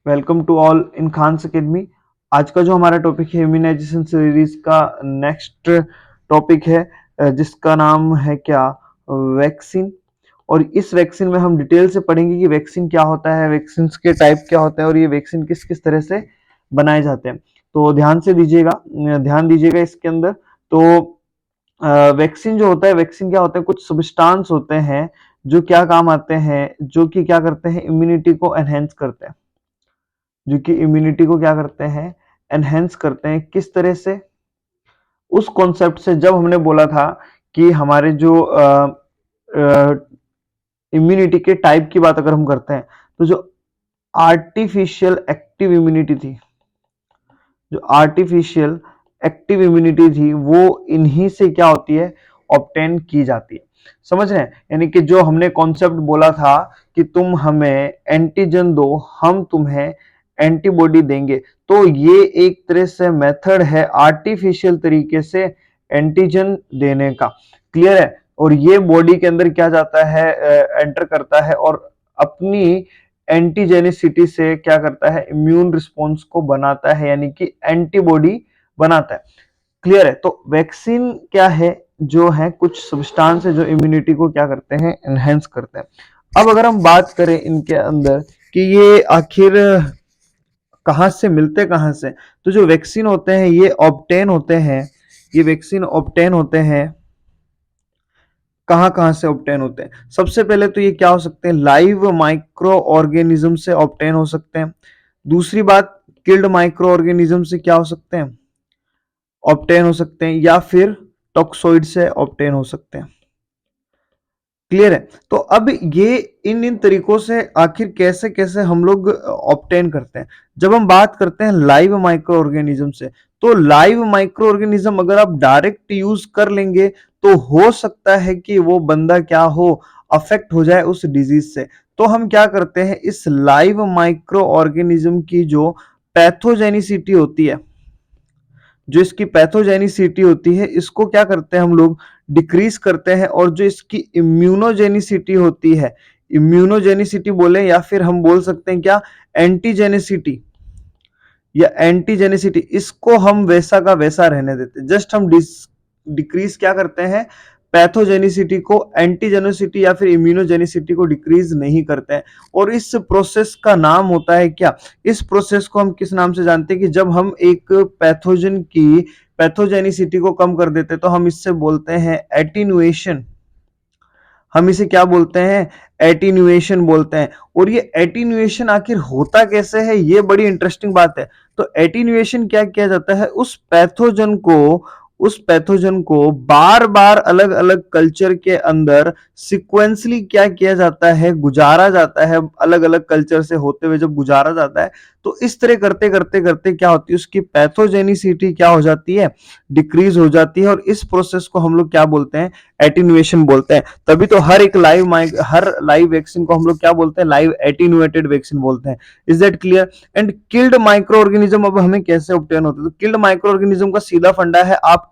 Welcome to all in Khan's academy. आज का जो हमारा टॉपिक है इम्यूनाइजेशन सीरीज का नेक्स्ट टॉपिक है, जिसका नाम है क्या, वैक्सीन। और इस वैक्सीन में हम डिटेल से पढ़ेंगे कि वैक्सीन क्या होता है, वैक्सीन के टाइप क्या होते हैं और ये वैक्सीन किस किस तरह से बनाए जाते हैं। तो ध्यान दीजिएगा इसके अंदर। तो वैक्सीन जो होता है, वैक्सीन क्या होता है, कुछ सब्सटेंस होते हैं जो क्या काम आते हैं, जो कि क्या करते हैं, इम्यूनिटी को एनहेंस करते हैं। जो कि इम्यूनिटी को क्या करते हैं, एनहेंस करते हैं। किस तरह से? उस कॉन्सेप्ट से, जब हमने बोला था कि हमारे जो इम्यूनिटी के टाइप की बात अगर हम करते हैं, तो जो आर्टिफिशियल एक्टिव इम्यूनिटी थी, जो आर्टिफिशियल एक्टिव इम्यूनिटी थी, वो इन्हीं से क्या होती है, ऑब्टेन की जाती है। समझ रहे हैं? यानी कि जो हमने कॉन्सेप्ट बोला था कि तुम हमें एंटीजन दो, हम तुम्हें एंटीबॉडी देंगे, तो ये एक तरह से मेथड है आर्टिफिशियल तरीके से एंटीजन देने का। क्लियर है? और ये बॉडी के अंदर क्या जाता है, एंटर करता है और अपनी एंटीजेनिसिटी से क्या करता है, इम्यून रिस्पॉन्स को बनाता है, यानी कि एंटीबॉडी बनाता है। क्लियर है? तो वैक्सीन क्या है, जो है कुछ सब्सटेंस है जो इम्यूनिटी को क्या करते हैं, एनहेंस करते हैं। अब अगर हम बात करें इनके अंदर कि ये आखिर कहां से मिलते, कहां से, तो जो वैक्सीन होते हैं ये ऑब्टेन होते हैं, ये वैक्सीन ऑब्टेन होते हैं कहां कहां से ऑब्टेन होते हैं। सबसे पहले तो ये क्या हो सकते हैं, लाइव माइक्रो ऑर्गेनिज्म से ऑब्टेन हो सकते हैं। दूसरी बात, किल्ड माइक्रो ऑर्गेनिज्म से क्या हो सकते हैं, ऑब्टेन हो सकते हैं, या फिर टॉक्सोइड से ऑब्टेन हो सकते हैं। क्लियर है? तो अब ये इन इन तरीकों से आखिर कैसे कैसे हम लोग ऑब्टेन करते हैं। जब हम बात करते हैं लाइव माइक्रो ऑर्गेनिज्म से, तो लाइव माइक्रो ऑर्गेनिज्म अगर आप डायरेक्ट यूज कर लेंगे तो हो सकता है कि वो बंदा क्या हो, अफेक्ट हो जाए उस डिजीज से। तो हम क्या करते हैं, इस लाइव माइक्रो ऑर्गेनिज्म की जो पैथोजेनिसिटी होती है, जो इसकी पैथोजेनिसिटी होती है, इसको क्या करते हैं हम लोग, डिक्रीज करते हैं। और जो इसकी इम्यूनोजेनिसिटी होती है, इम्यूनोजेनिसिटी बोले या फिर हम बोल सकते हैं क्या, एंटीजेनिसिटी या एंटीजेनिसिटी, इसको हम वैसा का वैसा रहने देते हैं। जस्ट हम डिक्रीज क्या करते हैं, पैथोजेनिसिटी को, एंटीजेनिसिटी या फिर इम्यूनोजेनिसिटी को डिक्रीज नहीं करते हैं। और इस प्रोसेस का नाम होता है क्या, इस प्रोसेस को हम किस नाम से जानते हैं, कि जब हम एक पैथोजन की पैथोजेनिसिटी को कम कर देते हैं तो हम इससे बोलते हैं एटीन्यूएशन। हम इसे क्या बोलते हैं, एटीन्यूएशन बोलते हैं। और ये एटीन्यूएशन आखिर होता कैसे है, ये बड़ी इंटरेस्टिंग बात है। तो एटीन्यूएशन क्या किया जाता है, उस पैथोजन को बार बार अलग अलग कल्चर के अंदर सिक्वेंसली क्या किया जाता है, गुजारा जाता है, अलग अलग कल्चर से होते हुए जब गुजारा जाता है, तो इस तरह करते करते करते क्या होती है, उसकी पैथोजेनिसिटी क्या हो जाती है, डिक्रीज हो जाती है। और इस प्रोसेस को हम लोग क्या बोलते हैं, एटीन्यूएशन बोलते हैं। तभी तो हर लाइव वैक्सीन को हम लोग क्या बोलते हैं, लाइव एटीन्यूएटेड वैक्सीन बोलते हैं। Is that clear? And killed micro organism अब हमें कैसे ऑब्टेन होते हैं, तो किल्ड माइक्रो ऑर्गेनिज्म का सीधा फंडा है, आप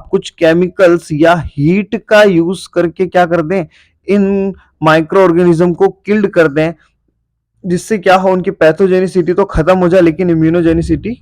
कुछ केमिकल्स या हीट का यूज करके क्या कर दें, इन माइक्रो ऑर्गेनिज्म को किल्ड कर दें, जिससे क्या हो, उनकी पैथोजेनिसिटी तो खत्म हो जाए लेकिन इम्यूनोजेनिसिटी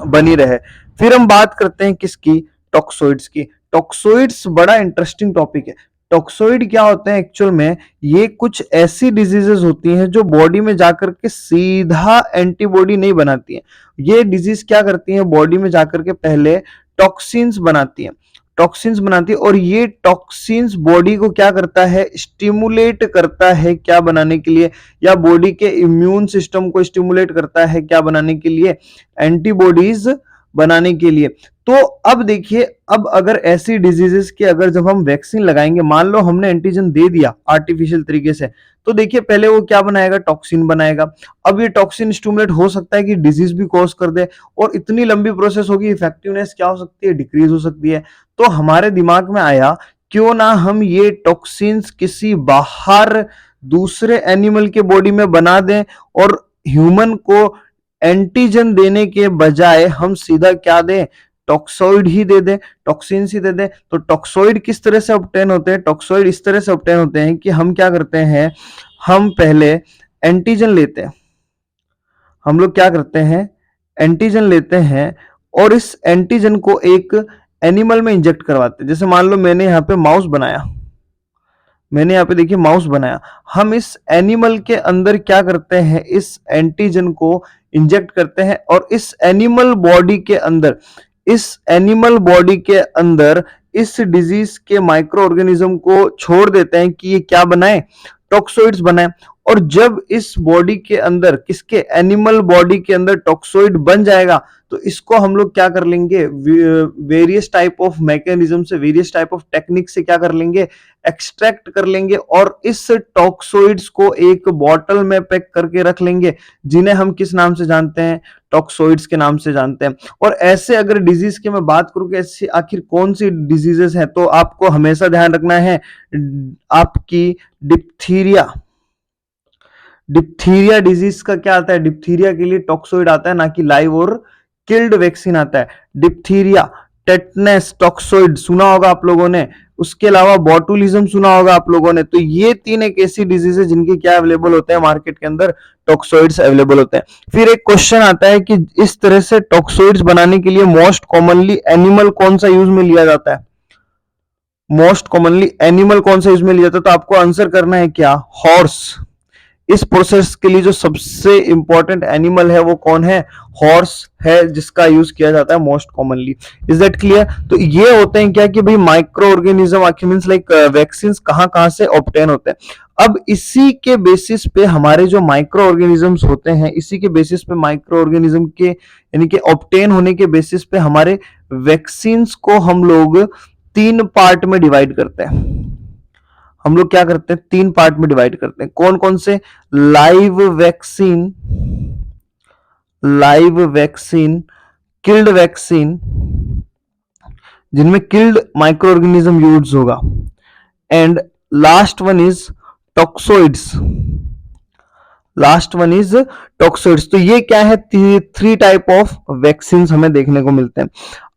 बनी रहे। फिर हम बात करते हैं किसकी, टॉक्सोइड्स की। टॉक्सोइड्स बड़ा इंटरेस्टिंग टॉपिक है। टॉक्सोइड क्या होते हैं एक्चुअल में, ये कुछ ऐसी डिजीजेस होती हैं जो बॉडी में जाकर के सीधा एंटीबॉडी नहीं बनाती हैं। ये डिजीज क्या करती हैं, बॉडी में जाकर के पहले टॉक्सिन्स बनाती हैं, टॉक्सिन्स बनाती है। और ये टॉक्सिन्स बॉडी को क्या करता है, स्टिमुलेट करता है क्या बनाने के लिए, या बॉडी के इम्यून सिस्टम को स्टिमुलेट करता है क्या बनाने के लिए, एंटीबॉडीज बनाने के लिए। तो अब देखिए, अब अगर ऐसी डिजीजेस के अगर जब हम वैक्सीन लगाएंगे, मान लो हमने एंटीजन दे दिया आर्टिफिशियल तरीके से, तो देखिए पहले वो क्या बनाएगा, टॉक्सिन बनाएगा। अब ये टॉक्सिन स्टिमुलेट हो सकता है कि डिजीज भी कॉज कर दे, और इतनी लंबी प्रोसेस होगी, इफेक्टिवनेस क्या हो सकती है, डिक्रीज हो सकती है। तो हमारे दिमाग में आया, क्यों ना हम ये टॉक्सिन्स किसी बाहर दूसरे एनिमल के बॉडी में बना दें, और ह्यूमन को एंटीजन देने के बजाय हम सीधा क्या दें, टॉक्सोइड ही दे दें, टॉक्सिन्स ही दे दें। तो टॉक्सोइड किस तरह से ऑब्टेन होते हैं, टॉक्सोइड इस तरह से ऑब्टेन होते हैं कि हम क्या करते हैं, हम पहले एंटीजन लेते हैं, हम लोग क्या करते हैं, एंटीजन लेते हैं और इस एंटीजन को एक एनिमल में इंजेक्ट करवाते हैं। जैसे मान लो मैंने यहाँ पे माउस बनाया, मैंने यहाँ पे देखिए माउस बनाया, हम इस एनिमल के अंदर क्या करते हैं, इस एंटीजन को इंजेक्ट करते हैं और इस एनिमल बॉडी के अंदर, इस एनिमल बॉडी के अंदर इस डिजीज के माइक्रो ऑर्गेनिज्म को छोड़ देते हैं कि ये क्या बनाए, टॉक्सोइड्स बनाए। और जब इस बॉडी के अंदर, किसके, एनिमल बॉडी के अंदर टॉक्सोइड बन जाएगा तो इसको हम लोग क्या कर लेंगे, वेरियस टाइप ऑफ मैकेनिज्म से, वेरियस टाइप ऑफ टेक्निक से क्या कर लेंगे, एक्सट्रैक्ट कर लेंगे और इस टॉक्सोइड्स को एक बॉटल में पैक करके रख लेंगे, जिन्हें हम किस नाम से जानते हैं, टॉक्सोइड्स के नाम से जानते हैं। और ऐसे अगर डिजीज की मैं बात करूं कि ऐसी आखिर कौन सी डिजीजेस हैं, तो आपको हमेशा ध्यान रखना है आपकी डिप्थीरिया, डिप्थीरिया डिजीज का क्या आता है, डिप्थीरिया के लिए टॉक्सोइड आता है, ना कि लाइव और किल्ड वैक्सीन आता है। डिप्थीरिया, टेटनस, टॉक्सोइड सुना होगा आप लोगों ने, उसके अलावा बॉटुलिज्म सुना होगा आप लोगों ने। तो ये तीन एक ऐसी डिजीज है जिनके क्या अवेलेबल होते हैं मार्केट के अंदर, टॉक्सोइड्स अवेलेबल होते हैं। फिर एक क्वेश्चन आता है कि इस तरह से टॉक्सोइड्स बनाने के लिए मोस्ट कॉमनली एनिमल कौन सा यूज में लिया जाता है, मोस्ट कॉमनली एनिमल कौन सा यूज में लिया जाता है, तो आपको आंसर करना है क्या, हॉर्स। इस प्रोसेस के लिए जो सबसे इंपॉर्टेंट एनिमल है वो कौन है, हॉर्स है, जिसका यूज किया जाता है most commonly. Is that clear? तो ये होते हैं क्या कि भाई माइक्रो ऑर्गेनिज्म आखिर मींस लाइक वैक्सीन कहां कहां से ऑब्टेन होते हैं। अब इसी के बेसिस पे हमारे जो माइक्रो ऑर्गेनिजम्स होते हैं, इसी के बेसिस पे माइक्रो ऑर्गेनिज्म के यानी कि ऑब्टेन होने के बेसिस पे हमारे वैक्सीन को हम लोग तीन पार्ट में डिवाइड करते हैं। हम लोग क्या करते हैं, तीन पार्ट में डिवाइड करते हैं। कौन कौन से, live vaccine, live vaccine, killed vaccine जिनमें किल्ड माइक्रो ऑर्गेनिज्म यूज होगा, and last one is toxoids, last one is toxoids. तो ये क्या है, थ्री टाइप ऑफ वैक्सीन हमें देखने को मिलते हैं।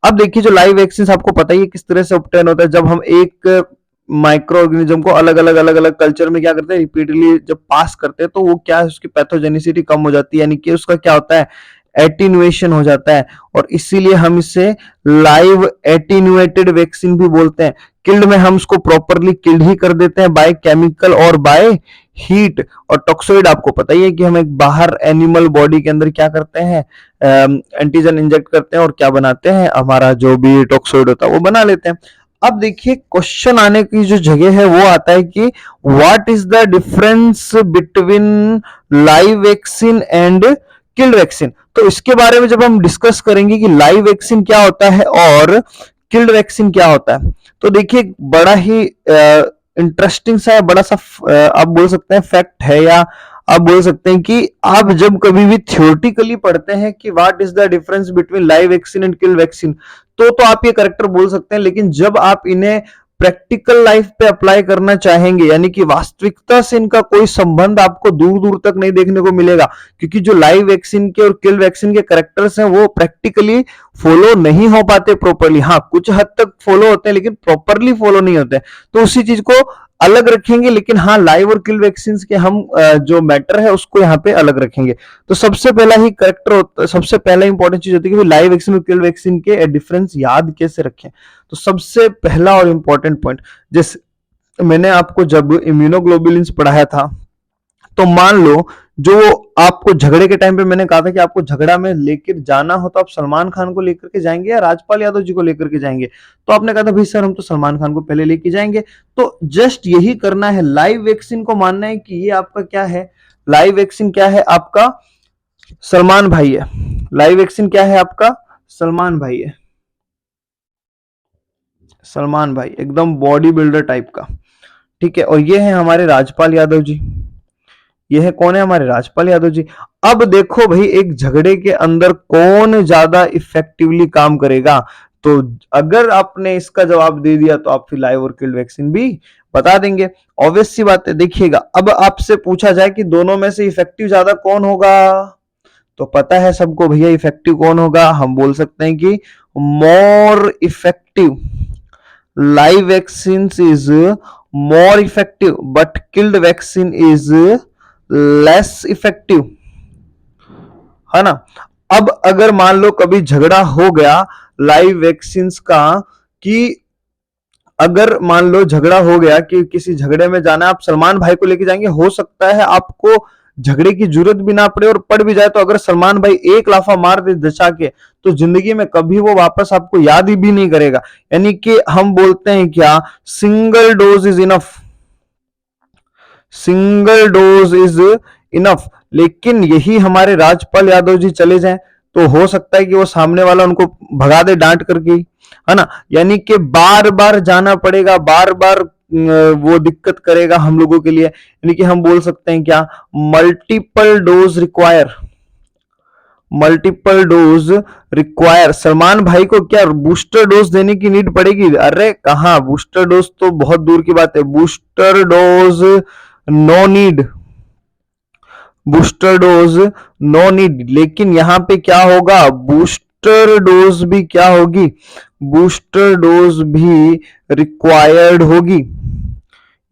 अब देखिए जो लाइव वैक्सीन आपको पता ही है किस तरह से ऑब्टेन होता है, जब हम एक माइक्रो ऑर्गेनिज्म को अलग अलग कल्चर में क्या करते हैं, रिपीटली जब पास करते हैं तो वो क्या है, उसकी पैथोजेनिसिटी कम हो जाती है, यानी कि उसका क्या होता है, एटीन्यूएशन हो जाता है, और इसीलिए हम इसे लाइव एटीन्यूएटेड वैक्सीन भी बोलते हैं। किल्ड में हम उसको प्रॉपरली किल्ड ही कर देते हैं बाय केमिकल और बाय हीट। और टॉक्सोइड आपको पता ही है कि हम एक बाहर एनिमल बॉडी के अंदर क्या करते हैं, एंटीजन इंजेक्ट करते हैं और क्या बनाते हैं, हमारा जो भी टॉक्सोइड होता है वो बना लेते हैं। अब देखिए क्वेश्चन आने की जो जगह है वो आता है कि what is the difference between live vaccine and killed vaccine. तो इसके बारे में जब हम डिस्कस करेंगे कि लाइव वैक्सीन क्या होता है और किल्ड वैक्सीन क्या होता है, तो देखिए बड़ा ही इंटरेस्टिंग सा है, बड़ा सा आप बोल सकते हैं फैक्ट है, या आप बोल सकते हैं कि आप जब कभी भी थियोरेटिकली पढ़ते हैं कि what is the difference between live vaccine and killed vaccine, तो आप ये करेक्टर बोल सकते हैं। लेकिन जब आप इन्हें प्रैक्टिकल लाइफ पे अप्लाई करना चाहेंगे, यानी कि वास्तविकता से इनका कोई संबंध आपको दूर दूर तक नहीं देखने को मिलेगा, क्योंकि जो लाइव वैक्सीन के और किल वैक्सीन के करेक्टर्स हैं वो प्रैक्टिकली फॉलो नहीं हो पाते प्रॉपरली। हाँ, कुछ हद तक फॉलो होते हैं लेकिन प्रॉपरली फॉलो नहीं होते, तो उसी चीज को अलग रखेंगे। लेकिन हाँ, लाइव और किल वैक्सीन के हम जो मैटर है उसको यहाँ पे अलग रखेंगे। तो सबसे पहला ही करेक्टर होता, सबसे पहला इंपॉर्टेंट चीज होती है कि लाइव वैक्सीन और किल वैक्सीन के डिफरेंस याद कैसे रखें। तो सबसे पहला और इंपॉर्टेंट पॉइंट, जैसे मैंने आपको जब इम्यूनोग्लोबुलिन्स पढ़ाया था, तो मान लो जो आपको झगड़े के टाइम पे मैंने कहा था कि आपको झगड़ा में लेकर जाना हो तो आप सलमान खान को लेकर के जाएंगे या राजपाल यादव जी को लेकर के जाएंगे, तो आपने कहा था भाई सर हम तो सलमान खान को पहले लेके जाएंगे। तो जस्ट यही करना है, लाइव वैक्सीन को मानना है कि ये आपका क्या है, लाइव वैक्सीन क्या है, आपका सलमान भाई है। लाइव वैक्सीन क्या है, आपका सलमान भाई है, सलमान भाई एकदम बॉडी बिल्डर टाइप का, ठीक है। और ये है हमारे राजपाल यादव जी, ये है कौन है, हमारे राजपाल यादव जी। अब देखो भाई एक झगड़े के अंदर कौन ज्यादा इफेक्टिवली काम करेगा, तो अगर आपने इसका जवाब दे दिया तो आप फिर लाइव और किल्ड वैक्सीन भी बता देंगे। ऑब्वियस सी बात है। देखिएगा अब आपसे पूछा जाए कि दोनों में से इफेक्टिव ज्यादा कौन होगा, तो पता है सबको भैया इफेक्टिव कौन होगा, हम बोल सकते हैं कि more effective live vaccines is more effective but killed vaccine is less effective, है ना। अब अगर मान लो कभी झगड़ा हो गया लाइव वैक्सीन का, कि अगर मान लो झगड़ा हो गया कि किसी झगड़े में जाना है, आप सलमान भाई को लेके जाएंगे, हो सकता है आपको झगड़े की जरूरत भी ना पड़े, और पड़ भी जाए तो अगर सलमान भाई एक लाफा मार दे दचा के, तो जिंदगी में कभी वो वापस आपको याद ही भी नहीं करेगा। यानी कि हम बोलते हैं क्या, single dose is enough, single dose is enough. लेकिन यही हमारे राजपाल यादव जी चले जाएं तो हो सकता है कि वो सामने वाला उनको भगा दे डांट करके, है ना। यानी कि बार बार जाना पड़ेगा, बार बार वो दिक्कत करेगा हम लोगों के लिए। यानी कि हम बोल सकते हैं क्या, multiple dose require, multiple dose require. Salman भाई को क्या बूस्टर डोज देने की नीड पड़ेगी? अरे कहां, बूस्टर डोज तो बहुत दूर की बात है, booster dose no need, booster dose no need. लेकिन यहां पे क्या होगा, बूस्टर डोज भी क्या होगी, बूस्टर डोज भी रिक्वायर्ड होगी।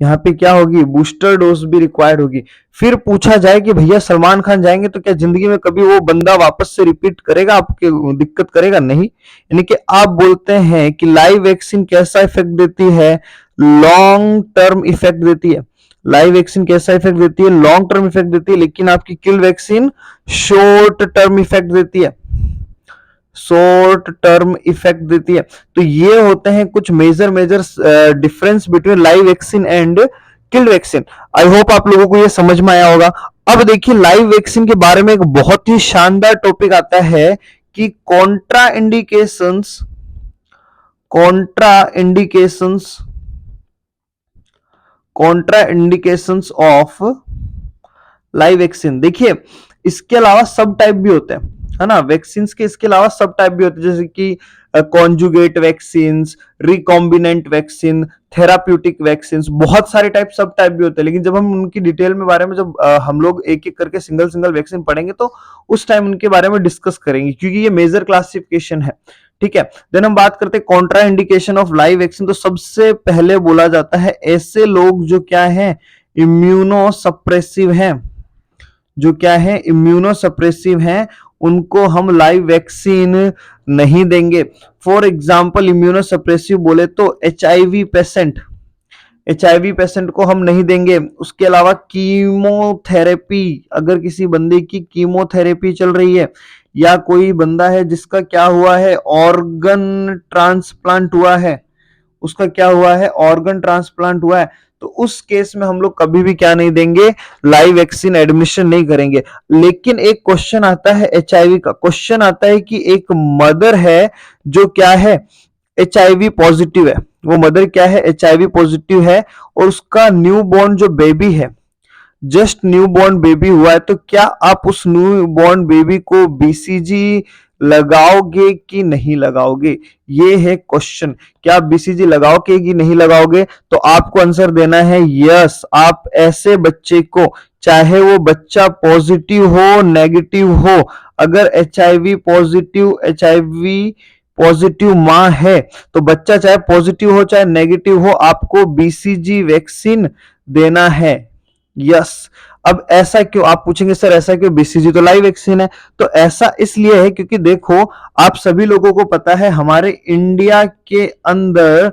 यहाँ पे क्या होगी, बूस्टर डोज भी रिक्वायर्ड होगी। फिर पूछा जाए कि भैया सलमान खान जाएंगे तो क्या जिंदगी में कभी वो बंदा वापस से रिपीट करेगा, आपके दिक्कत करेगा? नहीं। यानी कि आप बोलते हैं कि लाइव वैक्सीन कैसा इफेक्ट देती है, लॉन्ग टर्म इफेक्ट देती है। लाइव वैक्सीन कैसा इफेक्ट देती है, लॉन्ग टर्म इफेक्ट देती है। लेकिन आपकी किल वैक्सीन शॉर्ट टर्म इफेक्ट देती है, शॉर्ट टर्म इफेक्ट देती है। तो ये होते हैं कुछ major major difference between live vaccine and killed vaccine. I hope आप लोगों को ये समझ में आया होगा। अब देखिए लाइव वैक्सीन के बारे में एक बहुत ही शानदार टॉपिक आता है कि Contra indications, Contra indications, Contra indications of live vaccine. देखिए इसके अलावा सब टाइप भी होते हैं, है ना। वैक्सीन के इसके अलावा सब टाइप भी होते हैं, जैसे कि conjugate vaccine, recombinant vaccine, therapeutic vaccine, बहुत सारे टाइप सब टाइप भी होते हैं। लेकिन जब हम उनकी डिटेल में बारे में जब हम लोग एक एक करके सिंगल सिंगल वैक्सीन पढ़ेंगे तो उस टाइम उनके बारे में डिस्कस करेंगे, क्योंकि ये मेजर क्लासिफिकेशन है। ठीक है, देन हम बात करते हैं Contra indication of live vaccine. तो सबसे पहले बोला जाता है ऐसे लोग जो क्या है, इम्यूनो सप्रेसिव हैं, जो क्या है, इम्यूनो सप्रेसिव हैं, उनको हम लाइव वैक्सीन नहीं देंगे। फॉर एग्जाम्पल इम्यूनो सप्रेसिव बोले तो एचआईवी पेशेंट, एचआईवी पेशेंट को हम नहीं देंगे। उसके अलावा कीमोथेरेपी, अगर किसी बंदे की कीमोथेरेपी चल रही है, या कोई बंदा है जिसका क्या हुआ है, ऑर्गन ट्रांसप्लांट हुआ है, उसका क्या हुआ है, ऑर्गन ट्रांसप्लांट हुआ है, तो उस केस में हम लोग कभी भी क्या नहीं देंगे, लाइव वैक्सीन एडमिशन नहीं करेंगे। लेकिन एक क्वेश्चन आता है एचआईवी का, क्वेश्चन आता है कि एक मदर है जो क्या है, एचआईवी पॉजिटिव है, वो मदर क्या है, एचआईवी पॉजिटिव है, और उसका न्यू बॉर्न जो बेबी है, जस्ट न्यू बॉर्न बेबी हुआ है, तो क्या आप उस न्यू बॉर्न बेबी को बीसीजी लगाओगे कि नहीं लगाओगे? ये है क्वेश्चन, क्या आप बीसीजी लगाओगे कि नहीं लगाओगे? तो आपको आंसर देना है यस। आप ऐसे बच्चे को, चाहे वो बच्चा पॉजिटिव हो नेगेटिव हो, अगर एचआईवी पॉजिटिव, एचआईवी पॉजिटिव मां है, तो बच्चा चाहे पॉजिटिव हो चाहे नेगेटिव हो, आपको बीसीजी वैक्सीन देना है। यस। अब ऐसा क्यों, आप पूछेंगे सर ऐसा क्यों, बीसीजी तो लाइव वैक्सीन है। तो ऐसा इसलिए है क्योंकि देखो आप सभी लोगों को पता है हमारे इंडिया के अंदर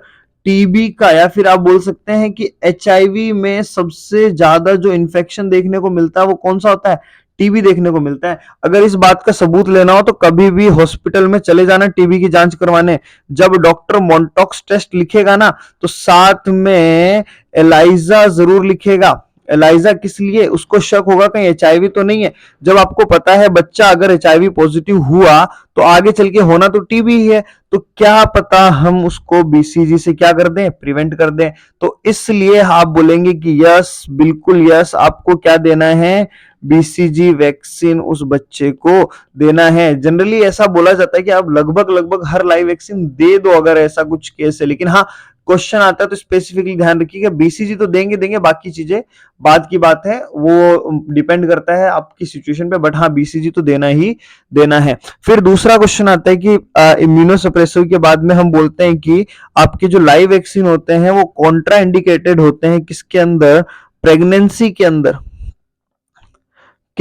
टीबी का, या फिर आप बोल सकते हैं कि एचआईवी में सबसे ज्यादा जो इन्फेक्शन देखने को मिलता है वो कौन सा होता है, टीबी देखने को मिलता है। अगर इस बात का सबूत लेना हो तो कभी भी हॉस्पिटल में चले जाना टीबी की जांच करवाने। जब डॉक्टर मोन्टॉक्स टेस्ट लिखेगा ना, तो साथ में एलाइजा जरूर लिखेगा। एलाइजा किस लिए, उसको शक होगा कहीं एचआईवी तो नहीं है। जब आपको पता है बच्चा अगर एचआईवी पॉजिटिव हुआ तो आगे चल के होना तो टीबी ही है, तो क्या पता हम उसको बीसीजी से क्या कर दें, प्रिवेंट कर दें। तो इसलिए आप बोलेंगे कि यस, बिल्कुल यस, आपको क्या देना है, बीसीजी वैक्सीन उस बच्चे को देना है। जनरली ऐसा बोला जाता है कि आप लगभग लगभग हर लाइव वैक्सीन दे दो अगर ऐसा कुछ केस है। लेकिन हाँ, क्वेश्चन आता है तो स्पेसिफिकली ध्यान रखिएगा, बीसीजी तो देंगे देंगे, बाकी चीजें बाद की बात है, वो डिपेंड करता है आपकी सिचुएशन पे, बट हाँ बीसीजी तो देना ही देना है। फिर दूसरा क्वेश्चन आता है कि इम्यूनो सप्रेसिव के बाद में हम बोलते हैं कि आपके जो लाइव वैक्सीन होते हैं वो कॉन्ट्रा इंडिकेटेड होते हैं किसके अंदर, प्रेगनेंसी के अंदर।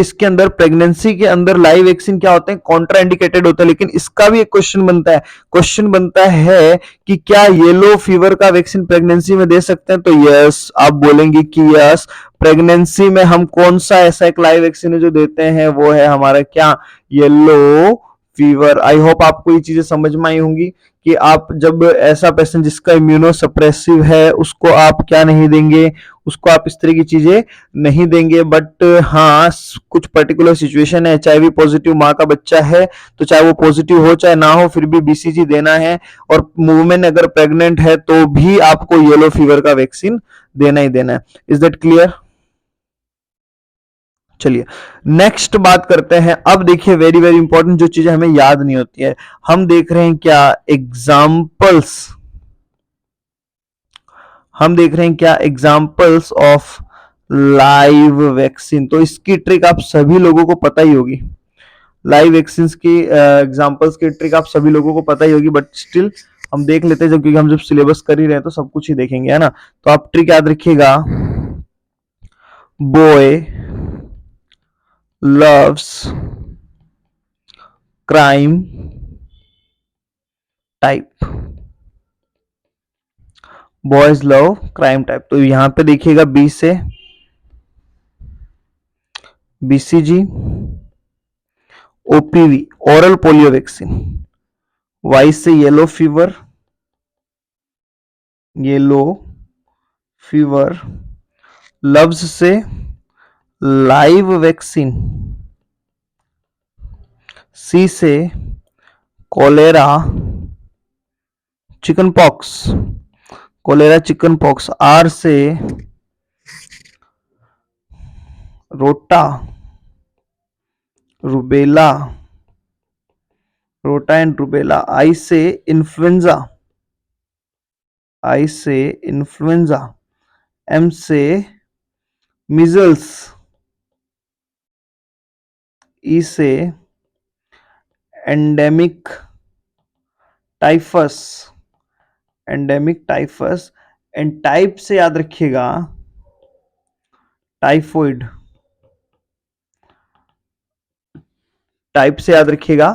किसके अंदर, प्रेगनेंसी के अंदर लाइव वैक्सीन क्या होते हैं, कॉन्ट्रा इंडिकेटेड होता है। लेकिन इसका भी एक क्वेश्चन बनता है कि क्या येलो फीवर का वैक्सीन प्रेगनेंसी में दे सकते हैं? तो यस, आप बोलेंगे कि यस, प्रेगनेंसी में हम कौन सा ऐसा एक लाइव वैक्सीन है जो देते हैं, वो है हमारा क्या, येलो फीवर। आई होप आपको ये चीजें समझ में आई होंगी कि आप जब ऐसा पेशेंट जिसका इम्यूनो सप्रेसिव है उसको आप क्या नहीं देंगे, उसको आप इस तरह की चीजें नहीं देंगे। बट हाँ, कुछ पर्टिकुलर सिचुएशन है, एचआईवी पॉजिटिव माँ का बच्चा है तो चाहे वो पॉजिटिव हो चाहे ना हो फिर भी बीसीजी देना है, और वुमेन अगर प्रेग्नेंट है तो भी आपको येलो फीवर का वैक्सीन देना ही देना है। Is that clear? चलिए नेक्स्ट बात करते हैं। अब देखिए वेरी वेरी इंपॉर्टेंट, जो चीजें हमें याद नहीं होती है, हम देख रहे हैं क्या, एग्जाम्पल्स। हम देख रहे हैं क्या, एग्जाम्पल्स ऑफ लाइव वैक्सीन। तो इसकी ट्रिक आप सभी लोगों को पता ही होगी, लाइव वैक्सीन की एग्जाम्पल्स की ट्रिक आप सभी लोगों को पता ही होगी, बट स्टिल हम देख लेते हैं, जब क्योंकि हम जब सिलेबस कर ही रहे हैं तो सब कुछ ही देखेंगे, है ना। तो आप ट्रिक याद रखिएगा, boy loves crime type, boys love crime type. तो यहां पे देखिएगा, बी से BCG, OPV oral polio vaccine, Y से yellow fever, yellow fever, loves से लाइव वैक्सीन, सी से cholera chicken pox, cholera chicken pox, R से रोटा रुबेला, रोटा एंड रुबेला, आई से इन्फ्लुएंजा, आई से इन्फ्लुएंजा, एम से मीजल्स, ई से endemic typhus, endemic typhus, and type से याद रखिएगा टाइफॉइड, टाइप से याद रखिएगा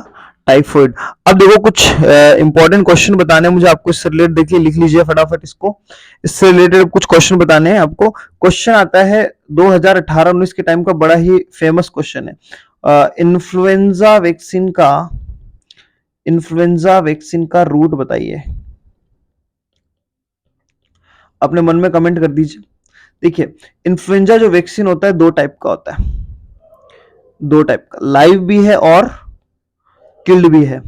टाइफॉइड। अब देखो कुछ इंपॉर्टेंट क्वेश्चन बताने हैं मुझे आपको, इससे रिलेटेड देखिए, लिख लीजिए फटाफट इसको, इससे रिलेटेड कुछ क्वेश्चन बताने हैं आपको। क्वेश्चन आता है 2018-19 के टाइम का, बड़ा ही फेमस क्वेश्चन है, इन्फ्लुएंजा वैक्सीन का रूट बताइए। अपने मन में कमेंट कर दीजिए। देखिए इन्फ्लुएंजा जो वैक्सीन होता है दो टाइप का होता है, दो टाइप का, लाइव भी है और किल्ड भी है,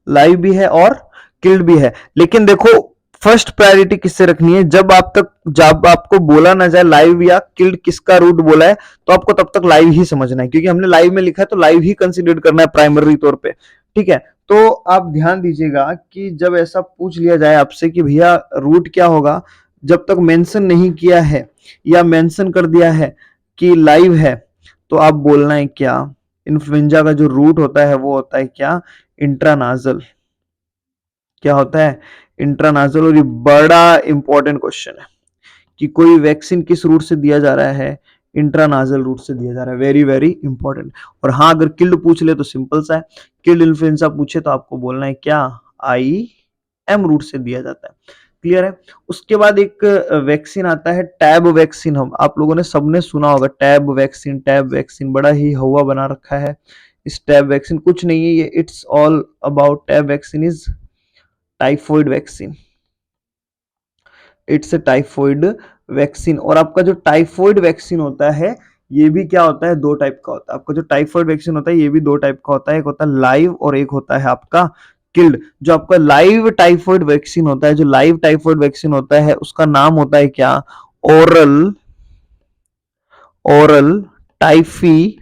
लाइव भी है और किल्ड भी है। लेकिन देखो फर्स्ट प्रायोरिटी किससे रखनी है, जब आपको बोला ना जाए लाइव या किल्ड किसका रूट बोला है, तो आपको तब तक लाइव ही समझना है, क्योंकि हमने लाइव में लिखा है तो लाइव ही कंसीडर करना है प्राइमरी तौर पे, ठीक है। तो आप ध्यान दीजिएगा कि जब ऐसा पूछ लिया जाए आपसे कि भैया रूट क्या होगा, जब तक मेंशन नहीं किया है या मेंशन कर दिया है कि लाइव है, तो आप बोलना है क्या, इन्फ्लुएंजा का जो रूट होता है वो होता है क्या, इंट्रानाजल। क्या होता है, इंट्रानाजल। और ये बड़ा इंपॉर्टेंट क्वेश्चन है कि कोई वैक्सीन किस रूट से दिया जा रहा है, इंट्रानाजल रूट से दिया जा रहा है, वेरी वेरी इंपॉर्टेंट। और हाँ, अगर किल्ड पूछ ले तो सिंपल सा है, किल्ड इन्फ्लुएंजा पूछे तो आपको बोलना है क्या, आई एम रूट से दिया जाता है। क्लियर है। उसके बाद एक वैक्सीन आता है टैब वैक्सीन, हम आप लोगों ने सबने सुना होगा टैब वैक्सीन, टैब वैक्सीन बड़ा ही हवा बना रखा है इस टैब वैक्सीन, कुछ नहीं है ये, it's all about tab vaccine is typhoid vaccine, it's a typhoid vaccine. और आपका जो टाइफॉइड वैक्सीन होता है ये भी क्या होता है, दो टाइप का होता है। आपका जो टाइफॉइड वैक्सीन होता है ये भी दो टाइप का होता है, एक होता है लाइव और एक होता है आपका किल्ड। जो आपका लाइव टाइफॉइड वैक्सीन होता है, जो लाइव टाइफॉइड वैक्सीन होता है उसका नाम होता है क्या, ओरल ओरल टाइफी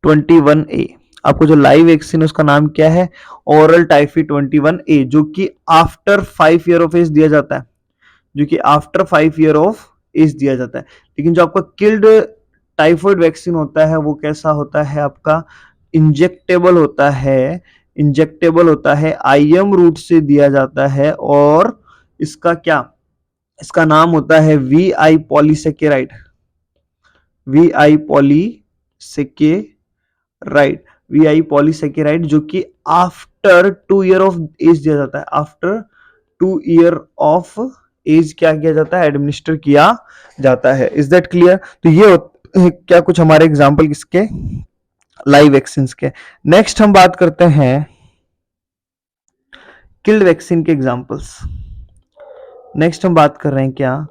21A। आपको जो लाइव वैक्सीन है उसका नाम क्या है, ओरल टाइफी 21A, जो कि आफ्टर 5 ईयर ऑफ एज दिया जाता है, जो कि आफ्टर 5 ईयर ऑफ एज दिया जाता है। लेकिन जो आपका किल्ड टाइफॉइड वैक्सीन होता है वो कैसा होता है, आपका इंजेक्टेबल होता है, इंजेक्टेबल होता है, आईएम रूट से दिया जाता है, और इसका क्या, इसका नाम होता है V I polysaccharide, V I poly polysaccharide, VI polysaccharide, जो कि आफ्टर 2 ईयर ऑफ एज दिया जाता है। आफ्टर 2 ईयर ऑफ एज क्या किया जाता है? एडमिनिस्टर किया जाता है। Is that clear? तो ये क्या कुछ हमारे एग्जाम्पल किसके? लाइव वैक्सीन के। नेक्स्ट हम बात करते हैं किल्ड वैक्सीन के एग्जाम्पल्स। नेक्स्ट हम बात कर रहे हैं क्या?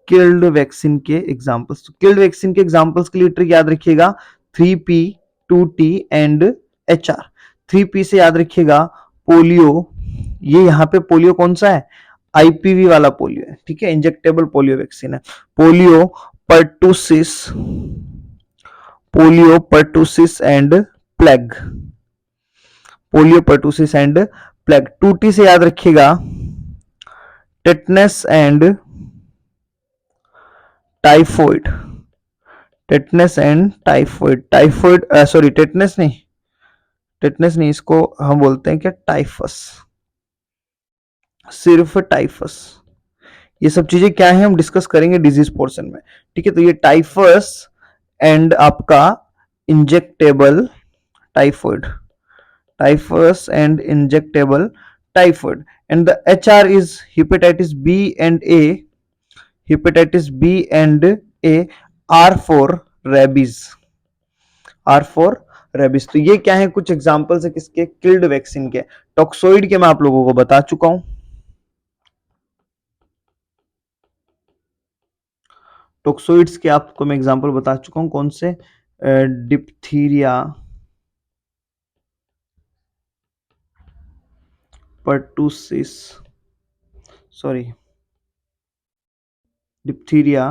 किल्ड वैक्सीन के एग्जाम्पल्स। तो किल्ड वैक्सीन के एग्जाम्पल्स के लिए ट्रिक याद रखिएगा 3P, 2T and HR। 3P से याद रखिएगा पोलियो, ये यहाँ पे पोलियो कौन सा है? IPV वाला पोलियो है, ठीक है, इंजेक्टेबल पोलियो वैक्सीन है। Polio pertussis, polio pertussis and plague, polio pertussis and plague. 2T से याद रखिएगा tetanus and typhoid, tetanus and typhoid, typhoid sorry tetanus नहीं, टेटनस नहीं, इसको हम बोलते हैं क्या? टाइफस, सिर्फ टाइफस। ये सब चीजें क्या है हम डिस्कस करेंगे डिजीज पोर्शन में, ठीक है। तो ये टाइफस एंड आपका injectable typhoid, typhus and injectable typhoid. And the HR is hepatitis B and A, hepatitis B and A, R for rabies, R for rabies. तो ये क्या है? कुछ एग्जांपल्स है किसके? किल्ड वैक्सीन के। टॉक्सोइड के मैं आप लोगों को बता चुका हूं, टॉक्सोइड्स के आपको मैं एग्जांपल बता चुका हूं। कौन से? Diphtheria, pertussis, sorry diphtheria,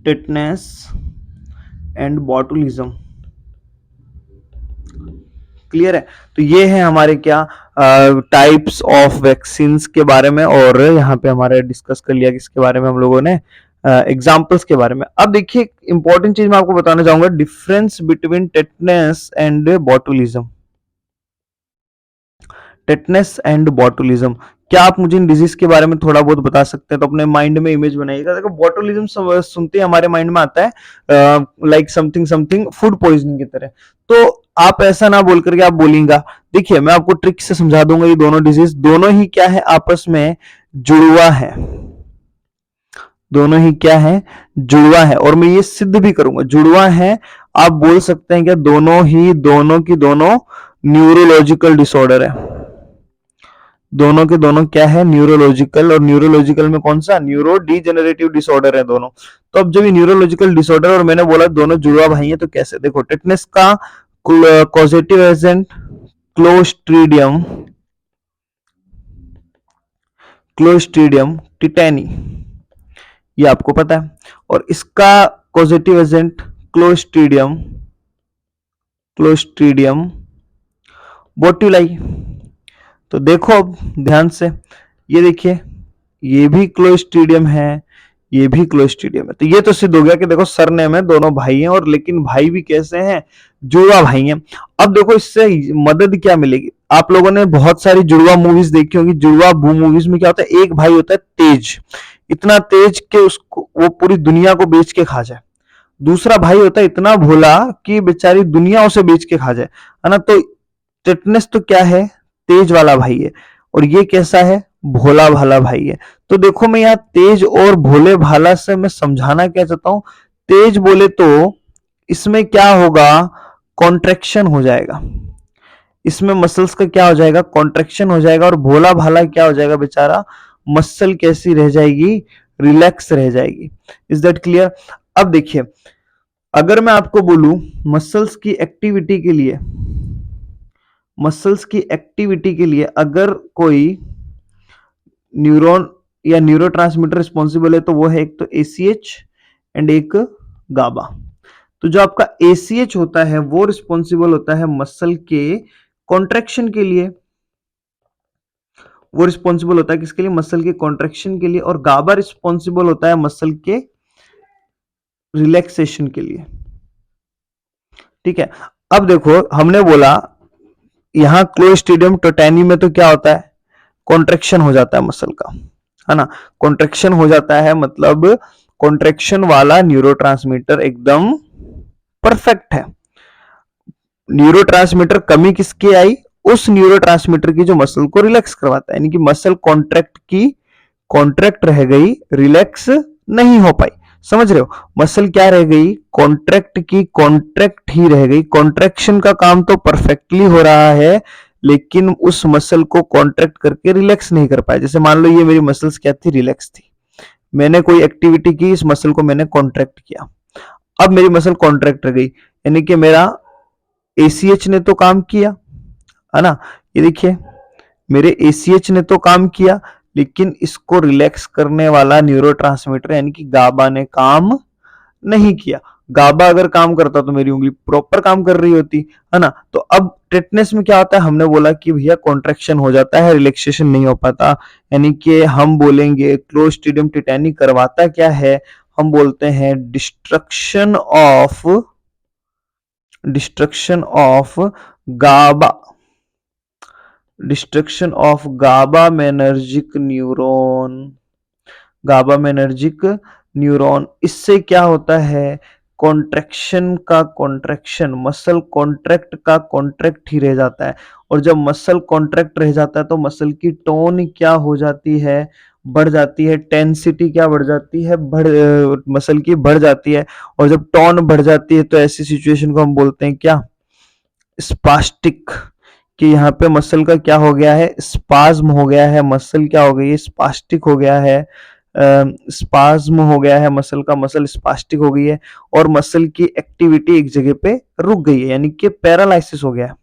tetanus and botulism. Clear है? तो ये है हमारे क्या टाइप्स ऑफ वैक्सीन के बारे में, और यहाँ पे हमारे डिस्कस कर लिया किसके बारे में हम लोगों ने? एग्जाम्पल्स के बारे में। अब देखिए इंपॉर्टेंट चीज मैं आपको बताना चाहूंगा, difference between tetanus and botulism. Tetanus and botulism, क्या आप मुझे इन डिजीज के बारे में थोड़ा बहुत बता सकते हैं? तो अपने माइंड में इमेज बनाइएगा। देखो बॉटुलिज्म सुनते ही हमारे माइंड में आता है like something something food poisoning की तरह। तो आप ऐसा ना बोल करके आप बोलेंगे, देखिए मैं आपको ट्रिक से समझा दूंगा, ये दोनों डिजीज दोनों ही क्या है? आपस में जुड़वा है, दोनों ही क्या है? जुड़वा है। और मैं ये सिद्ध भी करूंगा जुड़वा है। आप बोल सकते हैं क्या दोनों ही, दोनों की दोनों न्यूरोलॉजिकल डिसऑर्डर है, दोनों के दोनों क्या है? न्यूरोलॉजिकल। और न्यूरोलॉजिकल में कौन सा? न्यूरो डिजेनरेटिव डिसऑर्डर है दोनों। तो अब जब ये न्यूरोलॉजिकल डिसऑर्डर और मैंने बोला दोनों जुड़वा भाई है, तो कैसे? देखो टेटनस का causative agent Clostridium, Clostridium tetani, ये आपको पता है। और इसका causative agent Clostridium, Clostridium botuli. तो देखो अब ध्यान से, ये देखिए ये भी क्लोस्ट्रीडियम है, ये भी क्लोस्ट्रीडियम है। तो ये तो सिद्ध हो गया कि देखो सरनेम है, दोनों भाई हैं, और लेकिन भाई भी कैसे हैं? जुड़वा भाई हैं। अब देखो इससे मदद क्या मिलेगी? आप लोगों ने बहुत सारी जुड़वा मूवीज देखी होंगी। जुड़वा मूवीज में क्या होता है? एक भाई होता है तेज, इतना तेज कि उसको वो पूरी दुनिया को बेच के खा जाए। दूसरा भाई होता है इतना भोला कि बेचारी दुनिया उसे बेच के खा जाए, है ना। तो टेटनस तो क्या है? तेज वाला भाई है, और ये कैसा है? भोला भाला भाई है। तो देखो मैं यहाँ तेज और भोले भाला से मैं समझाना क्या चाहता हूं, तेज बोले तो इसमें क्या होगा? कॉन्ट्रेक्शन हो जाएगा, इसमें मसल्स का क्या हो जाएगा? कॉन्ट्रेक्शन हो जाएगा। और भोला भाला क्या हो जाएगा बेचारा? मसल कैसी रह जाएगी? रिलैक्स रह जाएगी। Is that clear? अब देखिए अगर मैं आपको बोलूं मसल्स की एक्टिविटी के लिए, मसल्स की एक्टिविटी के लिए अगर कोई न्यूरॉन या न्यूरोट्रांसमीटर रिस्पॉन्सिबल है, तो वो है एक तो ACH एंड एक गाबा। तो जो आपका ACH होता है वो रिस्पॉन्सिबल होता है मसल के कॉन्ट्रैक्शन के लिए, वो रिस्पॉन्सिबल होता है किसके लिए? मसल के कॉन्ट्रैक्शन के लिए। और गाबा रिस्पॉन्सिबल होता है मसल के रिलैक्सेशन के लिए, ठीक है। अब देखो हमने बोला यहां क्लोस्ट्रीडियम टिटेनी में तो क्या होता है? कॉन्ट्रैक्शन हो जाता है मसल का, है ना। कॉन्ट्रैक्शन हो जाता है मतलब कॉन्ट्रैक्शन वाला न्यूरोट्रांसमीटर एकदम परफेक्ट है। न्यूरोट्रांसमीटर कमी किसकी आई? उस न्यूरोट्रांसमीटर की जो मसल को रिलैक्स करवाता है, यानी कि मसल कॉन्ट्रैक्ट रह गई, रिलैक्स नहीं हो पाई। समझ रहे हो? मसल क्या रह गई? कॉन्ट्रैक्ट की कॉन्ट्रैक्ट ही रह गई। कॉन्ट्रैक्शन का काम तो परफेक्टली हो रहा है, लेकिन उस मसल को कॉन्ट्रैक्ट करके रिलैक्स नहीं कर पाए। जैसे मान लो ये मेरी मसल्स क्या थी? रिलैक्स थी। मैंने कोई एक्टिविटी की, इस मसल को मैंने कॉन्ट्रैक्ट किया, अब मेरी मसल कॉन्ट्रैक्ट रह गई, यानी कि मेरा एसीएच ने तो काम किया, है ना? ये देखिए, मेरे एसीएच ने तो काम किया, लेकिन इसको रिलैक्स करने वाला न्यूरोट्रांसमीटर यानी कि गाबा ने काम नहीं किया। गाबा अगर काम करता तो मेरी उंगली प्रॉपर काम कर रही होती, है ना? तो अब टेटनेस में क्या होता है? हमने बोला कि भैया कॉन्ट्रैक्शन हो जाता है, रिलैक्सेशन नहीं हो पाता, यानी कि हम बोलेंगे क्लोस्ट्रिडियम टिटेनी करवाता क्या है? हम बोलते हैं destruction of GABA, destruction of GABAergic neuron, GABAergic neuron. इससे क्या होता है? कॉन्ट्रैक्शन का कॉन्ट्रैक्शन, मसल कॉन्ट्रैक्ट का कॉन्ट्रैक्ट ही रह जाता है। और जब मसल कॉन्ट्रैक्ट रह जाता है तो मसल की टोन क्या हो जाती है? बढ़ जाती है। टेंसिटी क्या बढ़ जाती है? मसल की बढ़ जाती है। और जब टोन बढ़ जाती है तो ऐसी सिचुएशन को हम बोलते हैं क्या? स्पास्टिक। कि यहाँ पे मसल का क्या हो गया है? स्पाज्म हो गया है, मसल क्या हो गई है? स्पास्टिक हो गया है। स्पाज्म हो गया है मसल का, मसल स्पास्टिक हो गई है, और मसल की एक्टिविटी एक जगह पे रुक गई है, यानी कि पैरालाइसिस हो गया है।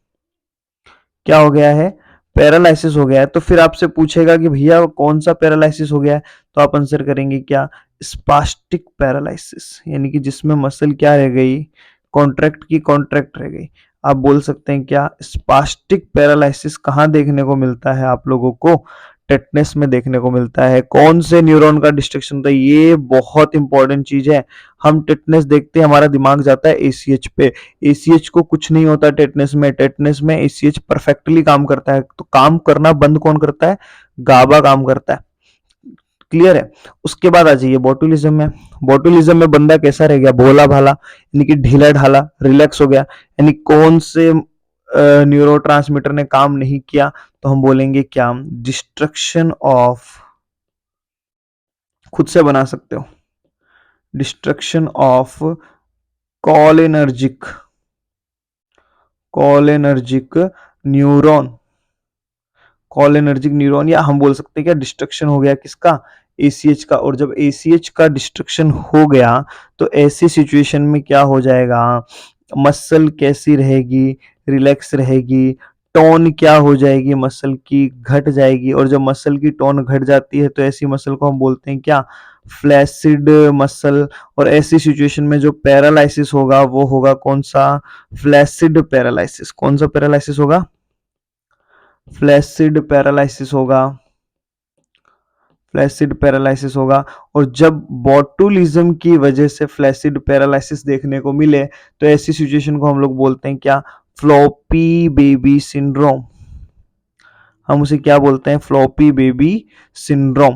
क्या हो गया है? पैरालाइसिस हो गया है। तो फिर आपसे पूछेगा कि भैया कौन सा पैरालाइसिस हो गया है? तो आप आंसर करेंगे क्या? स्पास्टिक पैरालाइसिस, यानी कि जिसमें मसल क्या रह गई? कॉन्ट्रैक्ट की कॉन्ट्रैक्ट रह गई। आप बोल सकते हैं क्या? स्पास्टिक पैरालाइसिस कहाँ देखने को मिलता है आप लोगों को? टेटनेस में देखने को मिलता है। कौन से न्यूरॉन का डिस्ट्रक्शन होता है? ये बहुत इंपॉर्टेंट चीज है। हम टेटनेस देखते हैं, हमारा दिमाग जाता है एसीएच पे। एसीएच को कुछ नहीं होता टेटनेस में। टेटनेस में एसीएच परफेक्टली काम करता है। तो काम करना बंद कौन करता है? गाबा काम करता है। क्लियर है? उसके बाद आ जाइए बॉटुलिज्म में। बॉटुलिज्म में बंदा कैसा रह गया? भोला भाला, यानी कि ढीला ढाला, रिलैक्स हो गया। यानी कौन से न्यूरोट्रांसमीटर ने काम नहीं किया? तो हम बोलेंगे क्या? डिस्ट्रक्शन ऑफ, खुद से बना सकते हो, destruction of cholinergic, cholinergic neuron, cholinergic neuron. या हम बोल सकते हैं क्या? डिस्ट्रक्शन हो गया किसका? एसीएच का। और जब एसीएच का डिस्ट्रक्शन हो गया तो ऐसी सिचुएशन में क्या हो जाएगा? मसल कैसी रहेगी? रिलैक्स रहेगी। टोन क्या हो जाएगी? मसल की घट जाएगी। और जब मसल की टोन घट जाती है तो ऐसी मसल को हम बोलते हैं क्या? Flaccid muscle. और ऐसी सिचुएशन में जो पैरालाइसिस होगा वो होगा कौन सा? Flaccid paralysis. कौन सा पैरालाइसिस होगा? फ्लैसिड पैरालाइसिस होगा, फ्लैसिड पैरालाइसिस होगा। और जब बॉटुलिज्म की वजह से फ्लैसिड पैरालाइसिस देखने को मिले तो ऐसी सिचुएशन को हम लोग बोलते हैं क्या? Floppy baby syndrome. हम उसे क्या बोलते हैं? Floppy baby syndrome.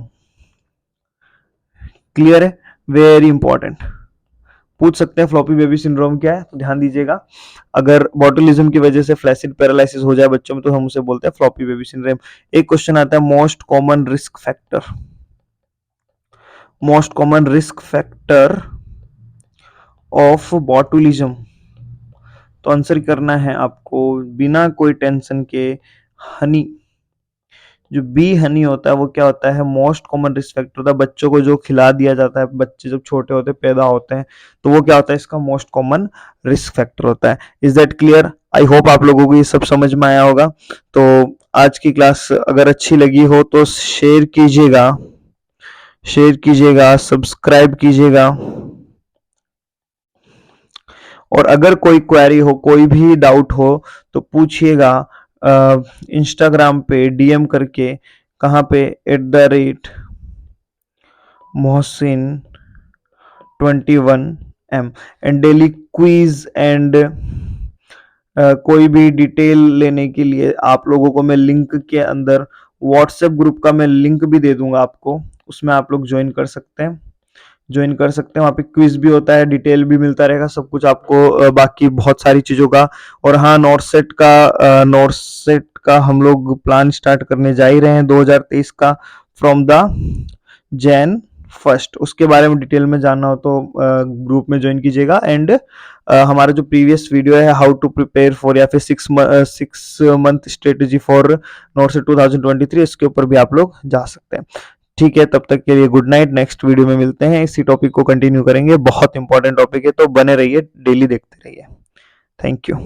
क्लियर है? Very important. पूछ सकते हैं फ्लॉपी बेबी सिंड्रोम क्या है, तो ध्यान दीजिएगा। अगर बॉटुलिज्म की वजह से फ्लैसिड पैरालाइसिस हो जाए बच्चों में तो हम उसे बोलते हैं फ्लॉपी बेबी सिंड्रोम। एक क्वेश्चन आता है, most common risk factor, most common risk factor of botulism. तो आंसर करना है आपको बिना कोई टेंशन के, हनी। जो बी हनी होता है वो क्या होता है? मोस्ट कॉमन रिस्क फैक्टर होता है। बच्चों को जो खिला दिया जाता है, बच्चे जब छोटे होते हैं, पैदा होते हैं, तो वो क्या होता है? इसका मोस्ट कॉमन रिस्क फैक्टर होता है। Is that clear? I hope आप लोगों को ये सब समझ में आया होगा। तो आज की क्लास अगर अच्छी लगी हो तो शेयर कीजिएगा, शेयर कीजिएगा, सब्सक्राइब कीजिएगा। और अगर कोई क्वेरी हो, कोई भी डाउट हो तो पूछिएगा इंस्टाग्राम पे डीएम करके। कहाँ पे? @mohsin21m। And daily quiz and कोई भी डिटेल लेने के लिए आप लोगों को मैं लिंक के अंदर व्हाट्सएप ग्रुप का मैं लिंक भी दे दूंगा आपको, उसमें आप लोग ज्वाइन कर सकते हैं। ज्वाइन कर सकते हैं। वहाँ पे क्विज भी होता है, डिटेल भी मिलता रहेगा, सब कुछ आपको बाकी बहुत सारी चीज़ों का। और हाँ, नॉर्सेट का हम लोग प्लान स्टार्ट करने जा ही रहे हैं 2023 का, फ्रॉम द जैन फर्स्ट। उसके बारे में डिटेल में जानना हो तो ग्रुप में ज्वाइन कीजिएगा। एंड हमारा जो प्रीवियस वीडियो है हाउ टू प्रिपेयर फॉर या फिर 6 मंथ स्ट्रेटेजी फॉर नॉर्सेट 2023, इसके ऊपर भी आप लोग जा सकते हैं। ठीक है, तब तक के लिए गुड नाइट। नेक्स्ट वीडियो में मिलते हैं, इसी टॉपिक को कंटिन्यू करेंगे। बहुत इंपॉर्टेंट टॉपिक है, तो बने रहिए, डेली देखते रहिए। Thank you.